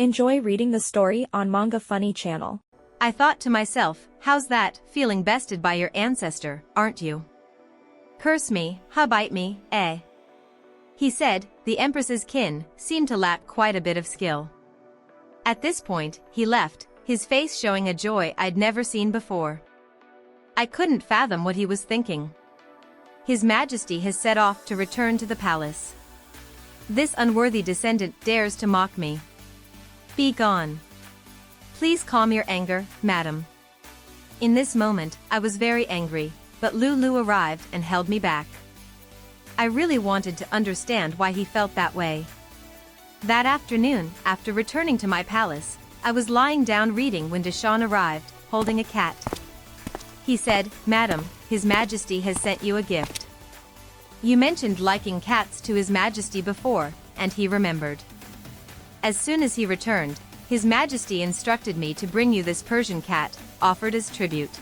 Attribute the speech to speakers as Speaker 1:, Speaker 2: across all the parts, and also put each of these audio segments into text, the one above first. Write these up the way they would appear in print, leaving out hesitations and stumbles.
Speaker 1: Enjoy reading the story on Manga Funny channel.
Speaker 2: I thought to myself, how's that, feeling bested by your ancestor, aren't you? Curse me, bite me, eh? He said. The Empress's kin seemed to lack quite a bit of skill. At this point, he left, his face showing a joy I'd never seen before. I couldn't fathom what he was thinking. His Majesty has set off to return to the palace. This unworthy descendant dares to mock me. Be gone. Please calm your anger, madam. In this moment, I was very angry, but Lulu arrived and held me back. I really wanted to understand why he felt that way. That afternoon, after returning to my palace, I was lying down reading when Deshawn arrived, holding a cat. He said, "Madam, His Majesty has sent you a gift. You mentioned liking cats to His Majesty before, and he remembered. As soon as he returned, His Majesty instructed me to bring you this Persian cat, offered as tribute.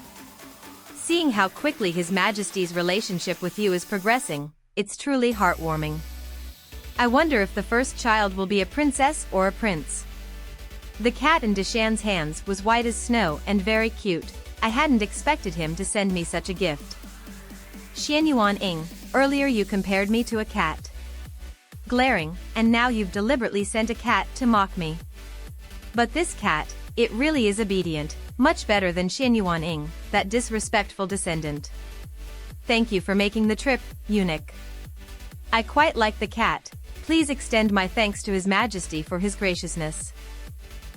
Speaker 2: Seeing how quickly His Majesty's relationship with you is progressing, it's truly heartwarming. I wonder if the first child will be a princess or a prince." The cat in Deshawn's hands was white as snow and very cute. I hadn't expected him to send me such a gift. Xianyuan Ing, earlier you compared me to a cat. Glaring, and now you've deliberately sent a cat to mock me. But this cat, it really is obedient, much better than Xianyuan Ing, that disrespectful descendant. Thank you for making the trip, eunuch. I quite like the cat. Please extend my thanks to His Majesty for his graciousness.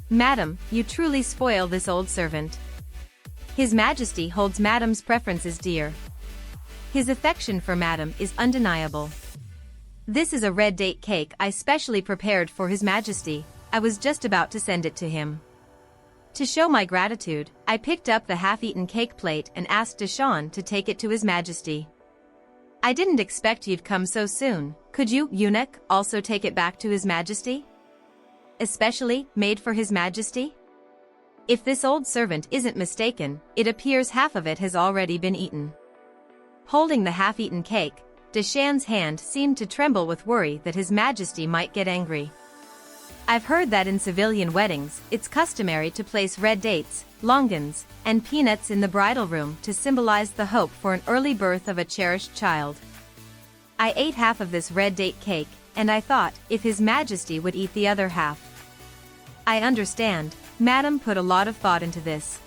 Speaker 2: Madam, you truly spoil this old servant. His Majesty holds Madam's preferences dear. His affection for Madam is undeniable. This is a red date cake I specially prepared for His Majesty. I was just about to send it to him. To show my gratitude, I picked up the half-eaten cake plate and asked Deshawn to take it to His Majesty. I didn't expect you'd come so soon. Could you, eunuch, also take it back to His Majesty? Especially, made for His Majesty? If this old servant isn't mistaken, it appears half of it has already been eaten. Holding the half-eaten cake, Deshawn's hand seemed to tremble with worry that His Majesty might get angry. I've heard that in civilian weddings, it's customary to place red dates, longans, and peanuts in the bridal room to symbolize the hope for an early birth of a cherished child. I ate half of this red date cake, and I thought, if His Majesty would eat the other half. I understand. Madam put a lot of thought into this.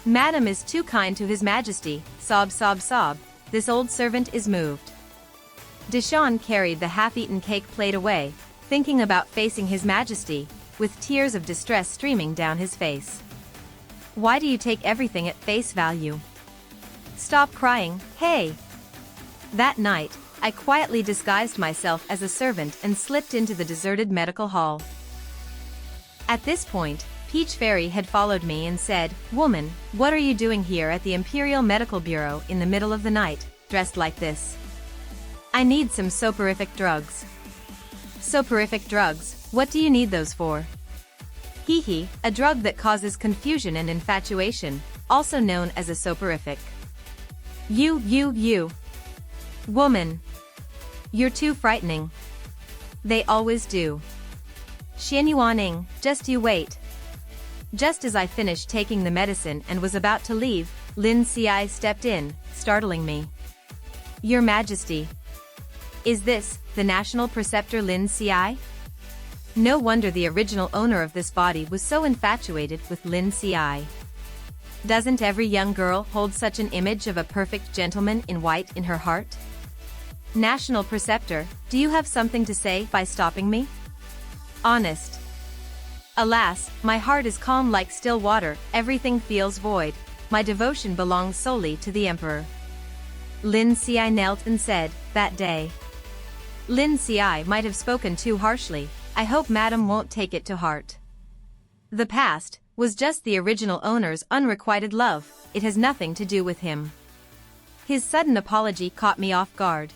Speaker 2: Madam is too kind to His Majesty, sob sob sob, this old servant is moved. Deshawn carried the half-eaten cake plate away, thinking about facing His Majesty, with tears of distress streaming down his face. Why do you take everything at face value? Stop crying, hey! That night, I quietly disguised myself as a servant and slipped into the deserted medical hall. At this point, Peach Fairy had followed me and said, "Woman, what are you doing here at the Imperial Medical Bureau in the middle of the night, dressed like this?" "I need some soporific drugs." "Soporific drugs, what do you need those for?" "Hee, a drug that causes confusion and infatuation, also known as a soporific." You. Woman. You're too frightening. They always do. Xianyuan Ing, just you wait. Just as I finished taking the medicine and was about to leave, Lin Ci stepped in, startling me. "Your Majesty. Is this, the National Preceptor Lin Ci?" No wonder the original owner of this body was so infatuated with Lin Ci. Doesn't every young girl hold such an image of a perfect gentleman in white in her heart? "National Preceptor, do you have something to say by stopping me?" "Honest. Alas, my heart is calm like still water, everything feels void. My devotion belongs solely to the Emperor." Lin Ci knelt and said, "That day." Lin Ci might have spoken too harshly. I hope Madam won't take it to heart. The past was just the original owner's unrequited love, it has nothing to do with him. His sudden apology caught me off guard.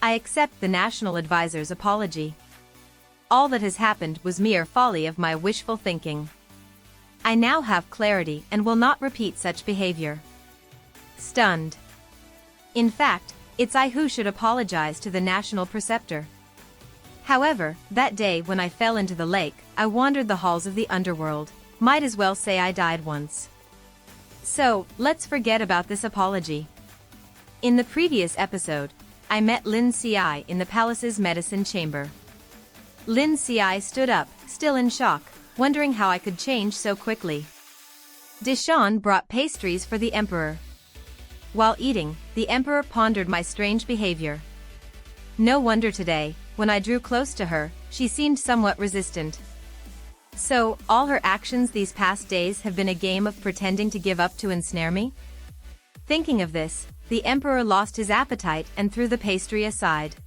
Speaker 2: I accept the National Advisor's apology. All that has happened was mere folly of my wishful thinking. I now have clarity and will not repeat such behavior. Stunned. In fact, it's I who should apologize to the National Preceptor. However, that day when I fell into the lake, I wandered the halls of the underworld. Might as well say I died once. So, let's forget about this apology. In the previous episode, I met Lin Si in the palace's medicine chamber. Lin Si stood up, still in shock, wondering how I could change so quickly. Deshawn brought pastries for the emperor. While eating, the emperor pondered my strange behavior. No wonder today, when I drew close to her, she seemed somewhat resistant. So, all her actions these past days have been a game of pretending to give up to ensnare me? Thinking of this, the emperor lost his appetite and threw the pastry aside.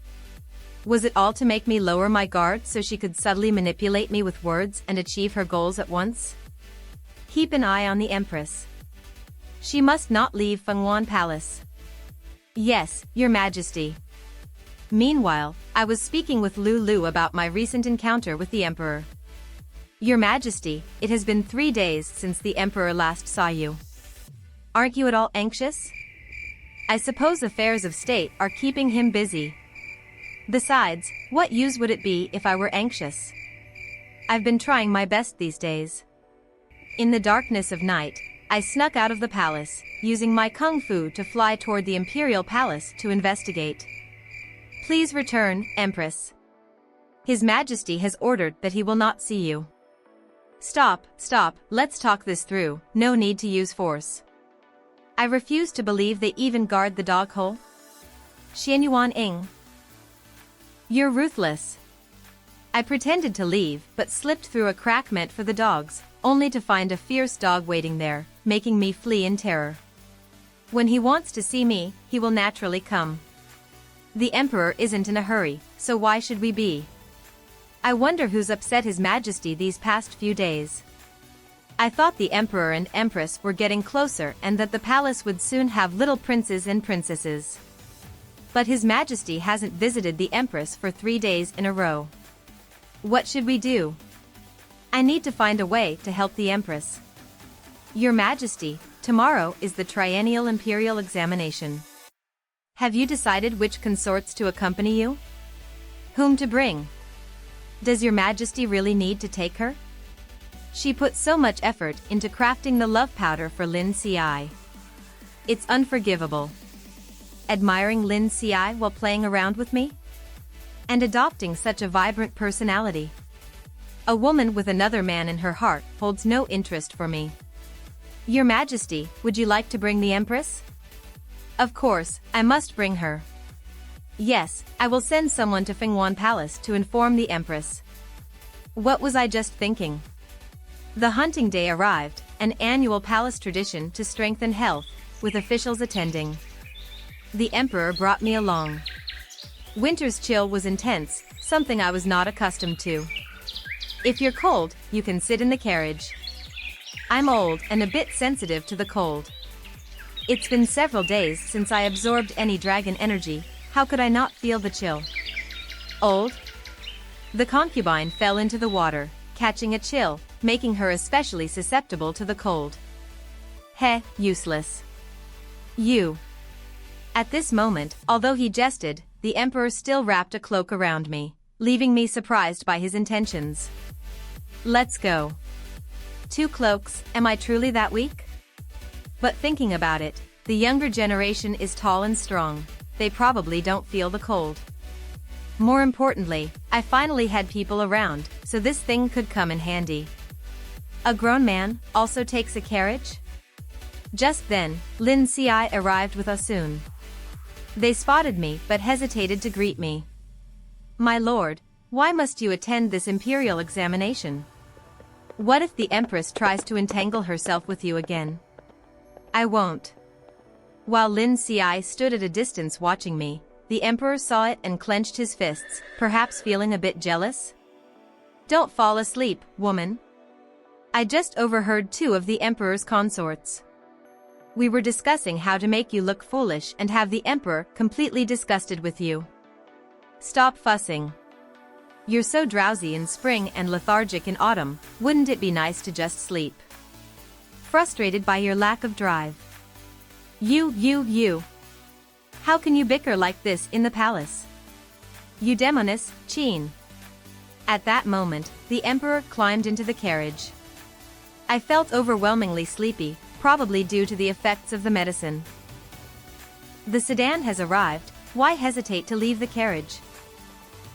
Speaker 2: Was it all to make me lower my guard so she could subtly manipulate me with words and achieve her goals at once? Keep an eye on the Empress. She must not leave Fenghuan Palace. Yes, Your Majesty. Meanwhile, I was speaking with Lulu about my recent encounter with the Emperor. Your Majesty, it has been 3 days since the Emperor last saw you. Aren't you at all anxious? I suppose affairs of state are keeping him busy. Besides, what use would it be if I were anxious? I've been trying my best these days. In the darkness of night, I snuck out of the palace, using my kung fu to fly toward the Imperial Palace to investigate. Please return, Empress. His Majesty has ordered that he will not see you. Stop, let's talk this through, no need to use force. I refuse to believe they even guard the dog hole. Xianyuan Ing. You're ruthless. I pretended to leave, but slipped through a crack meant for the dogs, only to find a fierce dog waiting there, making me flee in terror. When he wants to see me, he will naturally come. The Emperor isn't in a hurry, so why should we be? I wonder who's upset His Majesty these past few days. I thought the Emperor and Empress were getting closer and that the palace would soon have little princes and princesses. But His Majesty hasn't visited the Empress for 3 days in a row. What should we do? I need to find a way to help the Empress. Your Majesty, tomorrow is the triennial imperial examination. Have you decided which consorts to accompany you? Whom to bring? Does Your Majesty really need to take her? She put so much effort into crafting the love powder for Lin Si. It's unforgivable. Admiring Lin Si while playing around with me? And adopting such a vibrant personality. A woman with another man in her heart holds no interest for me. Your Majesty, would you like to bring the Empress? Of course, I must bring her. Yes, I will send someone to Fenghuan Palace to inform the Empress. What was I just thinking? The hunting day arrived, an annual palace tradition to strengthen health, with officials attending. The Emperor brought me along. Winter's chill was intense, something I was not accustomed to. If you're cold, you can sit in the carriage. I'm old and a bit sensitive to the cold. It's been several days since I absorbed any dragon energy, how could I not feel the chill? Old? The concubine fell into the water, catching a chill, making her especially susceptible to the cold. Heh, useless. You. At this moment, although he jested, the Emperor still wrapped a cloak around me, leaving me surprised by his intentions. Let's go. 2 cloaks, am I truly that weak? But thinking about it, the younger generation is tall and strong, they probably don't feel the cold. More importantly, I finally had people around, so this thing could come in handy. A grown man also takes a carriage? Just then, Lin Si arrived with Asun. They spotted me but hesitated to greet me. My lord, why must you attend this imperial examination? What if the Empress tries to entangle herself with you again? I won't. While Lin Si stood at a distance watching me, the Emperor saw it and clenched his fists, perhaps feeling a bit jealous. Don't fall asleep, woman. I just overheard 2 of the Emperor's consorts. We were discussing how to make you look foolish and have the Emperor completely disgusted with you. Stop fussing. You're so drowsy in spring and lethargic in autumn, wouldn't it be nice to just sleep? Frustrated by your lack of drive. You. How can you bicker like this in the palace? Eudemoness, Chin. At that moment, the Emperor climbed into the carriage. I felt overwhelmingly sleepy, probably due to the effects of the medicine. The sedan has arrived, why hesitate to leave the carriage?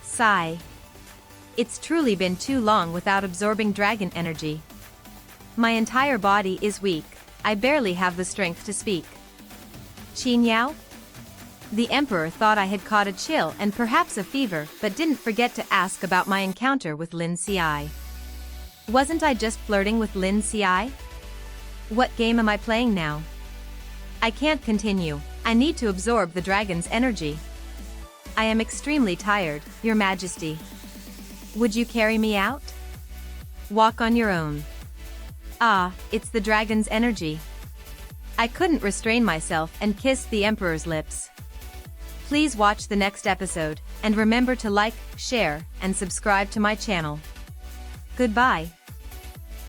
Speaker 2: Sigh. It's truly been too long without absorbing dragon energy. My entire body is weak, I barely have the strength to speak. Qin Yao? The Emperor thought I had caught a chill and perhaps a fever, but didn't forget to ask about my encounter with Lin Ci. Wasn't I just flirting with Lin Ci? What game am I playing now? I can't continue, I need to absorb the dragon's energy. I am extremely tired, Your Majesty. Would you carry me out? Walk on your own. Ah, it's the dragon's energy. I couldn't restrain myself and kissed the Emperor's lips. Please watch the next episode, and remember to like, share, and subscribe to my channel. Goodbye.